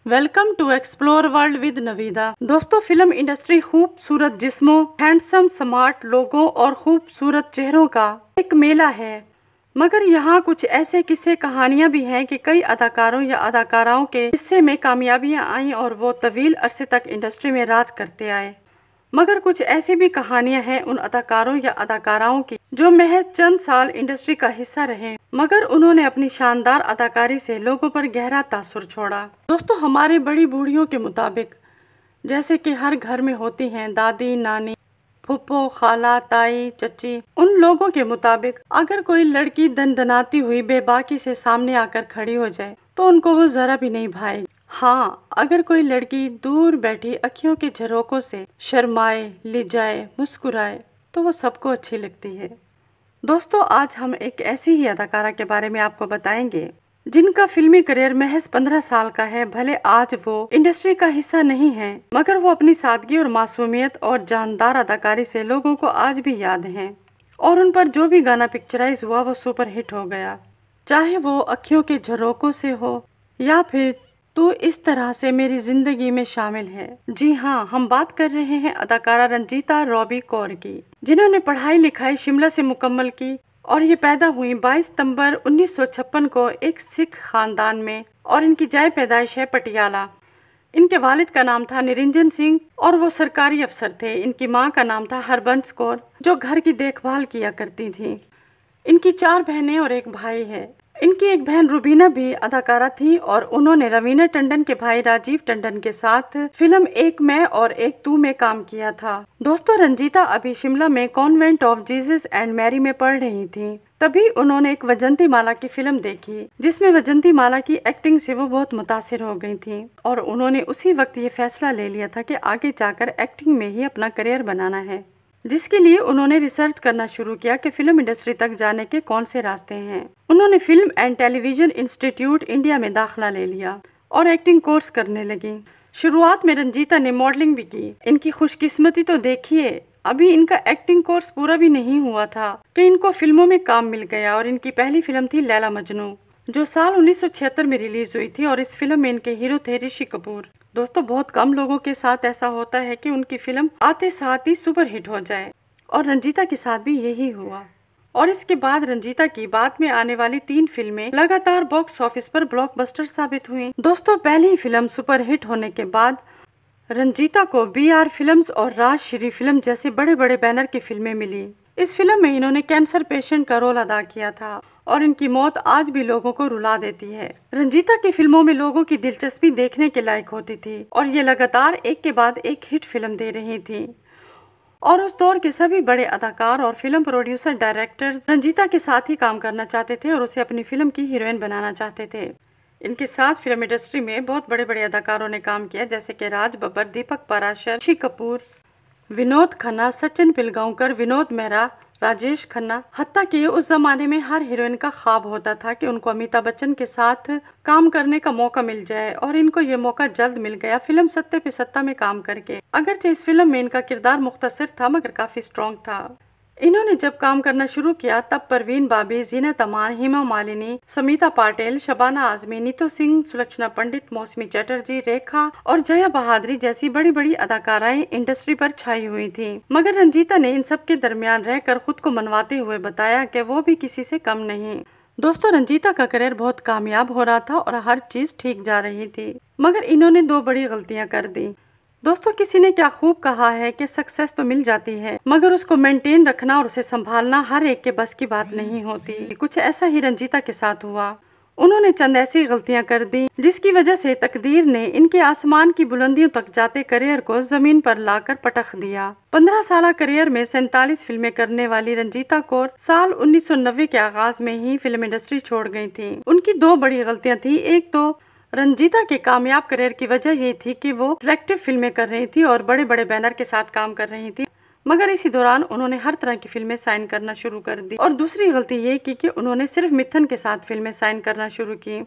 Welcome to explore world with Navida. दोस्तों, film industry खूबसूरत जिस्मों, handsome smart लोगों और खूबसूरत चेहरों का एक मेला है। मगर यहाँ कुछ ऐसे किस्से कहानियाँ भी हैं कि कई अदाकारों या अदाकाराओं के हिस्से में कामयाबियाँ आईं और वो तवील अरसे तक इंडस्ट्री में राज करते आए। मगर कुछ ऐसी भी कहानियां हैं उन अदाकारों या अदाकाराओं की जो महज चंद साल इंडस्ट्री का हिस्सा रहे, मगर उन्होंने अपनी शानदार अदाकारी से लोगों पर गहरा तासुर छोड़ा। दोस्तों, हमारे बड़ी बूढ़ियों के मुताबिक, जैसे कि हर घर में होती हैं दादी, नानी, फूफो, खाला, ताई, चची, उन लोगों के मुताबिक अगर कोई लड़की दनदनाती हुई बेबाकी से सामने आकर खड़ी हो जाए तो उनको वो जरा भी नहीं भाएगी। हाँ, अगर कोई लड़की दूर बैठी अखियों के झरोकों से शर्माए, लिजाए, मुस्कुराए तो वो सबको अच्छी लगती है। दोस्तों, आज हम एक ऐसी ही अदाकारा के बारे में आपको बताएंगे जिनका फिल्मी करियर महज 15 साल का है। भले आज वो इंडस्ट्री का हिस्सा नहीं है, मगर वो अपनी सादगी और मासूमियत और जानदार अदाकारी से लोगों को आज भी याद हैं और उन पर जो भी गाना पिक्चराइज हुआ वो सुपर हिट हो गया, चाहे वो अखियों के झरोकों से हो या फिर तू इस तरह से मेरी जिंदगी में शामिल है। जी हाँ, हम बात कर रहे हैं अदाकारा रंजीता रॉबी कौर की, जिन्होंने पढ़ाई लिखाई शिमला से मुकम्मल की और ये पैदा हुई 22 सितंबर 1956 को एक सिख खानदान में और इनकी जाए पैदाइश है पटियाला। इनके वालिद का नाम था निरंजन सिंह और वो सरकारी अफसर थे। इनकी माँ का नाम था हरबंस कौर जो घर की देखभाल किया करती थी। इनकी 4 बहनें और एक भाई है। इनकी एक बहन रुबीना भी अदाकारा थी और उन्होंने रवीना टंडन के भाई राजीव टंडन के साथ फिल्म एक मैं और एक तू में काम किया था। दोस्तों, रंजीता अभी शिमला में convent of Jesus and Mary में पढ़ रही थी। तभी उन्होंने एक वजंती माला की फिल्म देखी जिसमें वजंती माला की एक्टिंग से वो बहुत मुतासिर हो गई थी और उन्होंने उसी वक्त ये फैसला ले लिया था कि आगे जाकर एक्टिंग में ही अपना करियर बनाना है, जिसके लिए उन्होंने रिसर्च करना शुरू किया कि फिल्म इंडस्ट्री तक जाने के कौन से रास्ते हैं। उन्होंने film and television institute India में दाखिला ले लिया और एक्टिंग कोर्स करने लगी। शुरुआत में रंजीता ने मॉडलिंग भी की। इनकी खुशकिस्मती तो देखिए, अभी इनका एक्टिंग कोर्स पूरा भी नहीं हुआ था कि इनको फिल्मों में काम मिल गया और इनकी पहली फिल्म थी लैला मजनू, जो साल 1976 में रिलीज हुई थी और इस फिल्म में इनके हीरो थे ऋषि कपूर। दोस्तों, बहुत कम लोगों के साथ ऐसा होता है कि उनकी फिल्म आते साथ ही सुपर हिट हो जाए और रंजीता के साथ भी यही हुआ। और इसके बाद रंजीता की बाद में आने वाली 3 फिल्में लगातार बॉक्स ऑफिस पर ब्लॉकबस्टर साबित हुई। दोस्तों, पहली फिल्म सुपर हिट होने के बाद रंजीता को BR फिल्म्स और राजश्री फिल्म जैसे बड़े बड़े बैनर की फिल्में मिली। इस फिल्म में इन्होंने कैंसर पेशेंट का रोल अदा किया था और इनकी मौत आज भी लोगों को रुला देती है। रंजीता की फिल्मों में लोगों की दिलचस्पी देखने के लायक होती थी और ये लगातार एक के बाद एक हिट फिल्म दे रही थी और उस दौर के सभी बड़े अदाकार और फिल्म प्रोड्यूसर डायरेक्टर्स रंजीता के साथ ही काम करना चाहते थे और उसे अपनी फिल्म की हीरोइन बनाना चाहते थे। इनके साथ फिल्म इंडस्ट्री में बहुत बड़े बड़े अदाकारों ने काम किया, जैसे कि राज बब्बर, दीपक पाराशर, ऋषि कपूर, विनोद खन्ना, सचिन पिलगांवकर, विनोद मेहरा, राजेश खन्ना। हत्ता कि उस जमाने में हर हीरोइन का ख्वाब होता था कि उनको अमिताभ बच्चन के साथ काम करने का मौका मिल जाए और इनको ये मौका जल्द मिल गया फिल्म सत्ते पे सत्ता में काम करके। अगरचे इस फिल्म में इनका किरदार मुख्तसर था मगर काफी स्ट्रॉन्ग था। इन्होंने जब काम करना शुरू किया तब परवीन बाबी, जीनत अमान, हेमा मालिनी, समीता पाटिल, शबाना आजमी, नीतू सिंह, सुलक्षणा पंडित, मौसमी चटर्जी, रेखा और जया बहादुरी जैसी बड़ी बड़ी अदाकाराएं इंडस्ट्री पर छाई हुई थी। मगर रंजीता ने इन सब के दरमियान रहकर खुद को मनवाते हुए बताया कि वो भी किसी से कम नहीं। दोस्तों, रंजीता का करियर बहुत कामयाब हो रहा था और हर चीज ठीक जा रही थी, मगर इन्होंने 2 बड़ी गलतियां कर दी। दोस्तों, किसी ने क्या खूब कहा है कि सक्सेस तो मिल जाती है मगर उसको मेंटेन रखना और उसे संभालना हर एक के बस की बात नहीं होती। कुछ ऐसा ही रंजीता के साथ हुआ। उन्होंने चंद ऐसी गलतियां कर दी जिसकी वजह से तकदीर ने इनके आसमान की बुलंदियों तक जाते करियर को जमीन पर लाकर पटख दिया। 15 साल करियर में 47 फिल्में करने वाली रंजीता कौर साल 1990 के आगाज में ही फिल्म इंडस्ट्री छोड़ गई थी। उनकी 2 बड़ी गलतियां थी। एक तो रंजीता के कामयाब करियर की वजह ये थी कि वो सिलेक्टिव फिल्में कर रही थी और बड़े बड़े बैनर के साथ काम कर रही थी, मगर इसी दौरान उन्होंने हर तरह की फिल्में साइन करना शुरू कर दी। और दूसरी गलती ये की कि उन्होंने सिर्फ मिथुन के साथ फिल्में साइन करना शुरू की,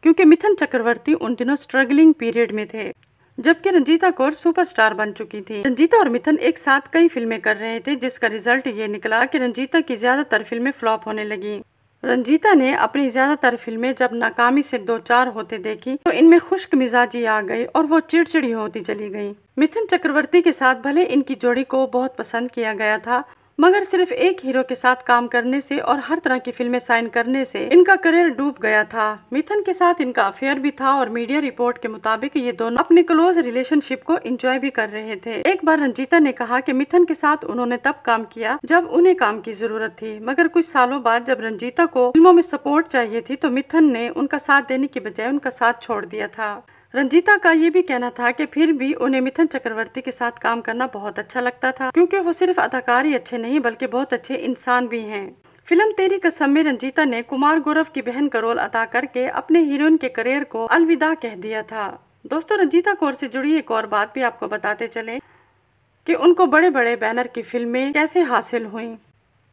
क्योंकि मिथुन चक्रवर्ती उन दिनों स्ट्रगलिंग पीरियड में थे जबकि रंजीता कौर सुपरस्टार बन चुकी थी। रंजीता और मिथुन एक साथ कई फिल्में कर रहे थे, जिसका रिजल्ट ये निकला कि रंजीता की ज्यादातर फिल्में फ्लॉप होने लगी। रंजीता ने अपनी ज्यादातर फिल्में जब नाकामी से दो चार होते देखी तो इनमें खुश्क मिजाजी आ गई और वो चिड़चिड़ी होती चली गई। मिथुन चक्रवर्ती के साथ भले इनकी जोड़ी को बहुत पसंद किया गया था, मगर सिर्फ एक हीरो के साथ काम करने से और हर तरह की फिल्में साइन करने से इनका करियर डूब गया था। मिथुन के साथ इनका अफेयर भी था और मीडिया रिपोर्ट के मुताबिक ये दोनों अपने क्लोज रिलेशनशिप को एंजॉय भी कर रहे थे। एक बार रंजीता ने कहा कि मिथुन के साथ उन्होंने तब काम किया जब उन्हें काम की जरूरत थी, मगर कुछ सालों बाद जब रंजीता को फिल्मों में सपोर्ट चाहिए थी तो मिथुन ने उनका साथ देने की बजाय उनका साथ छोड़ दिया था। रंजीता का ये भी कहना था कि फिर भी उन्हें मिथुन चक्रवर्ती के साथ काम करना बहुत अच्छा लगता था, क्योंकि वो सिर्फ अदाकार ही अच्छे नहीं बल्कि बहुत अच्छे इंसान भी हैं। फिल्म तेरी कसम में रंजीता ने कुमार गौरव की बहन का रोल अदा करके अपने हीरोइन के करियर को अलविदा कह दिया था। दोस्तों, रंजीता कौर से जुड़ी एक और बात भी आपको बताते चले कि उनको बड़े बड़े बैनर की फिल्में कैसे हासिल हुई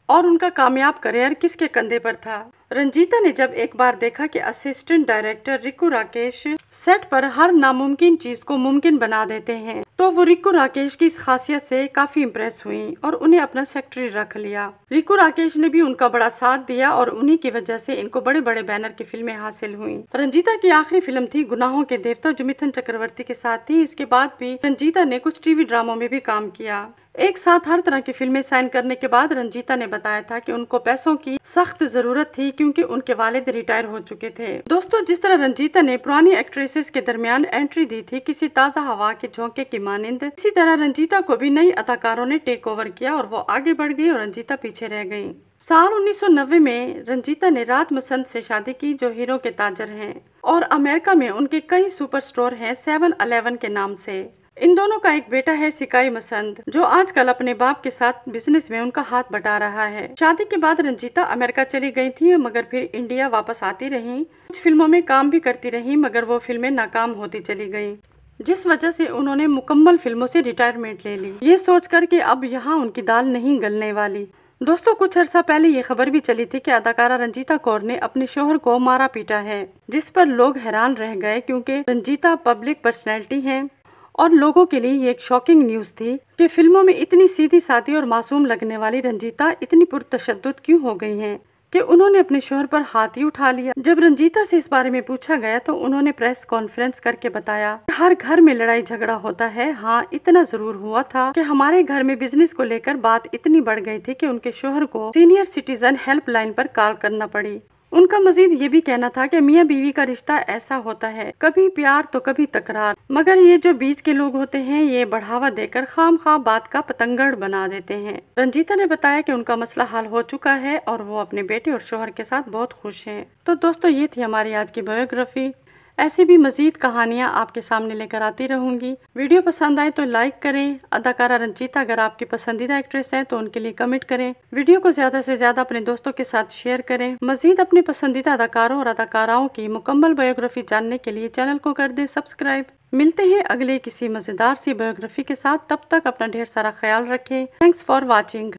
और उनका कामयाब करियर किसके कंधे पर था। रंजीता ने जब एक बार देखा कि assistant director Riku Rakesh set पर हर नामुमकिन चीज को मुमकिन बना देते हैं, तो वो रिकू राकेश की इस खासियत से काफी इम्प्रेस हुई और उन्हें अपना सेक्रेटरी रख लिया। रिकू राकेश ने भी उनका बड़ा साथ दिया और उन्हीं की वजह से इनको बड़े बड़े बैनर की फिल्में हासिल हुई। रंजीता की आखिरी फिल्म थी गुनाहों के देवता, जो मिथुन चक्रवर्ती के साथ थी। इसके बाद भी रंजीता ने कुछ टीवी ड्रामों में भी काम किया। एक साथ हर तरह की फिल्में साइन करने के बाद रंजीता ने बताया था कि उनको पैसों की सख्त जरूरत थी, क्योंकि उनके वालिद रिटायर हो चुके थे। दोस्तों, जिस तरह रंजीता ने पुरानी एक्ट्रेसेस के दरमियान एंट्री दी थी किसी ताज़ा हवा के झोंके की मानिंद, इसी तरह रंजीता को भी नई अदाकारों ने टेक ओवर किया और वो आगे बढ़ गई और रंजीता पीछे रह गई। साल 1990 में रंजीता ने रात मसंद से शादी की, जो हीरो के ताजर हैं, और अमेरिका में उनके कई सुपर स्टोर हैं 7-Eleven के नाम से। इन दोनों का एक बेटा है सिकाई मसंद, जो आजकल अपने बाप के साथ बिजनेस में उनका हाथ बटा रहा है। शादी के बाद रंजीता अमेरिका चली गई थी, मगर फिर इंडिया वापस आती रही। कुछ फिल्मों में काम भी करती रही, मगर वो फिल्में नाकाम होती चली गयी, जिस वजह से उन्होंने मुकम्मल फिल्मों से रिटायरमेंट ले ली, ये सोच कर कि अब यहाँ उनकी दाल नहीं गलने वाली। दोस्तों, कुछ अर्सा पहले ये खबर भी चली थी कि अदाकारा रंजीता कौर ने अपने शोहर को मारा पीटा है, जिस पर लोग हैरान रह गए, क्योंकि रंजीता पब्लिक पर्सनैलिटी है और लोगों के लिए ये एक शॉकिंग न्यूज थी कि फिल्मों में इतनी सीधी सादी और मासूम लगने वाली रंजीता इतनी पुरतशद्दुद क्यों हो गई हैं कि उन्होंने अपने शोहर पर हाथ ही उठा लिया। जब रंजीता से इस बारे में पूछा गया तो उन्होंने प्रेस कॉन्फ्रेंस करके बताया, हर घर में लड़ाई झगड़ा होता है। हाँ, इतना जरूर हुआ था कि हमारे घर में बिजनेस को लेकर बात इतनी बढ़ गई थी कि उनके शोहर को सीनियर सिटीजन हेल्पलाइन पर कॉल करना पड़ी। उनका मजीद ये भी कहना था कि मियाँ बीवी का रिश्ता ऐसा होता है, कभी प्यार तो कभी तकरार, मगर ये जो बीच के लोग होते हैं ये बढ़ावा देकर खामखा बात का पतंगड़ बना देते हैं। रंजीता ने बताया कि उनका मसला हल हो चुका है और वो अपने बेटे और शोहर के साथ बहुत खुश हैं। तो दोस्तों, ये थी हमारी आज की बायोग्राफी। ऐसी भी मजीद कहानियाँ आपके सामने लेकर आती रहूंगी। वीडियो पसंद आए तो लाइक करें। अदाकारा रंजीता अगर आपकी पसंदीदा एक्ट्रेस है तो उनके लिए कमेंट करें। वीडियो को ज्यादा से ज्यादा अपने दोस्तों के साथ शेयर करें। मजीद अपने पसंदीदा अदाकारों और अदाकाराओं की मुकम्मल बायोग्राफी जानने के लिए चैनल को कर दें सब्सक्राइब। मिलते हैं अगले किसी मजेदार सी बायोग्राफी के साथ। तब तक अपना ढेर सारा ख्याल रखें। Thanks for watching.